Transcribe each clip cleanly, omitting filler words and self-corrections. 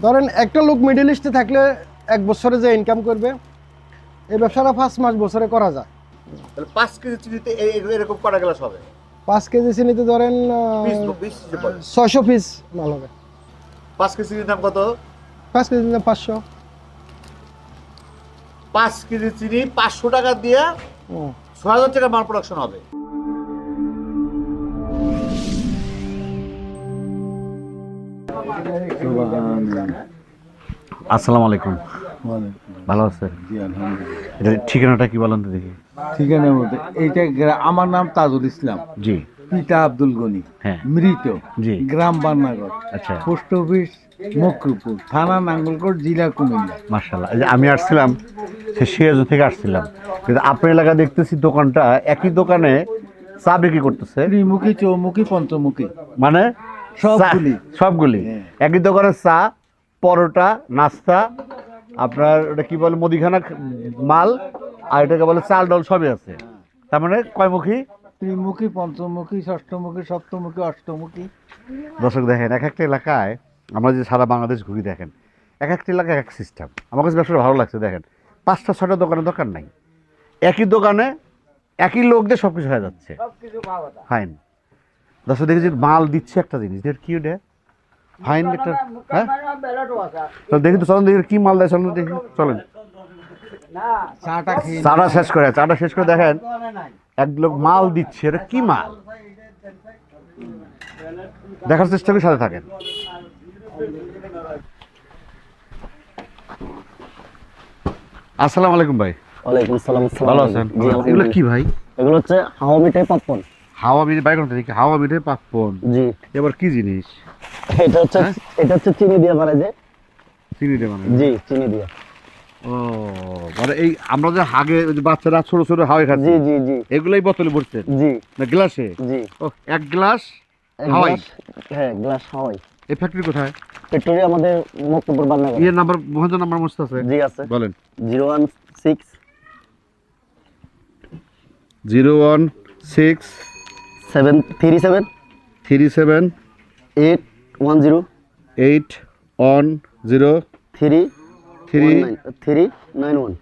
ধরেন একটা লোক মিডল ইস্টে থাকলে 1 বছরে যে ইনকাম করবে এই ব্যবসাটা 5 মাস বছরে করা যায়। তাহলে 5 কেজি চিনিতে এরকম কটা গ্লাস হবে? 5 কেজি চিনিতে ধরেন 600 পিস মাল হবে। 5 কেজি চিনির দাম কত? 5 কেজি চিনি 500। 5 কেজি চিনি 500 টাকা দিয়ে 6000 টাকা মাল প্রোডাকশন হবে। আসসালামু আলাইকুম। ভালো আছেন? এটা ঠিকানাটা কি বলেন তো দেখি। ঠিকানা বলতে এইটা আমার নাম তাজুল ইসলাম, জি। পিতা আব্দুল গনি, হ্যাঁ। মৃত, জি। গ্রাম বান্নাগর, আচ্ছা। পোস্ট অফিস মকরুপুর, থানা নাঙ্গলকোট, জেলা কুমিল্লা। মাশাআল্লাহ। এই যে আমি আসছিলাম সে সিরাজগঞ্জ থেকে আসছিলাম, কিন্তু আপনার এলাকা দেখতেছি দোকানটা একই দোকানে চা বিক্রি করতেছে, ত্রিমুখী, চৌমুখী, পঞ্চমুখী, মানে সবগুলি। সবগুলি হ্যাঁ। একই দোকানে চা, পরোটা, নাস্তা, আপনার ওটা কি বলে মুদিখানা মাল, আর এটাকে বলে চাল ডাল সবই আছে। তার মানে কয়মুখী? ত্রিমুখী, পঞ্চমুখী, ষষ্ঠমুখী, সপ্তমুখী, অষ্টমুখী। দর্শক দেখেন, এক একটা এলাকায় আমরা যে সারা বাংলাদেশ ঘুরি, দেখেন এক একটা এলাকায় এক সিস্টেম। আমার কাছে ব্যবসাটা ভালো লাগছে। দেখেন 5টা 6টা দোকানের দরকার নাই, একই দোকানে একই লোক দিয়ে সব কিছু হয়ে যাচ্ছে। ফাইন। দর্শক দেখি যে মাল দিচ্ছে একটা জিনিস, কি ওটা ফাইন একটা, হ্যাঁ দেখি তো, চলেন দেখি কি মাল দেয়, চলেন দেখি, চলেন। চাটা শেষ করে দেখেন এক লোক মাল দিচ্ছে, এটা কি মাল দেখার চেষ্টা করে সাথে থাকেন। আসসালামু আলাইকুম ভাই। ওয়ালাইকুম আসসালাম। ভালো আছেন? এগুলো কি ভাই? এগুলো হচ্ছে হাওয়া মিঠাই পাপ্পন। হাওয়া মিঠাই বাইক দেখি, হাওয়া মিঠাই পাপ্পন। জি। এবার কি জিনিস? এটা হচ্ছে চিনি দিয়ে বানায় যে। চিনি দিয়ে বানায়? জি, চিনি দিয়ে। ও মানে এই আমরা যে আগে বাচ্চারা ছোট ছোট হাওয়াই খাচ্ছি, জি জি জি। এগুলাই বোতলে ভরছেন জি না গ্লাসে? জি। ও, এক গ্লাস এক হাওয়াই। গ্লাস, হ্যাঁ, গ্লাস হাওয়াই। এই ফ্যাক্টরি কোথায়? ফ্যাক্টরি আমাদের মুক্তপুর বান্নাগর। এর নাম্বার, মহেন্দ্র নাম্বার মস্ত আছে? জি আছে। বলেন। 016 016 737 37 810 810 391। 391।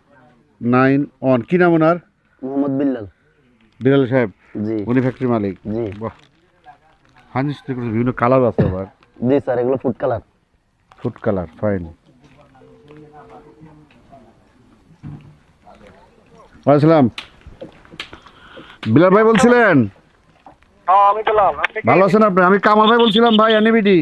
কি নাম ওনার? মোহাম্মদ বিল্লাল। বিলাল সাহেব, জি উনি ফ্যাক্টরি মালিক? জি। বাহ, হানিস বিভিন্ন কালার আছে আবার। জি স্যার, এগুলো food colour. Food colour, fine. আসসালাম, বিলাল ভাই বলছিলেন? আমি বললাম, ভালো আছেন আপনি? আমি কামাল ভাই বলছিলাম ভাই, এনবিডি।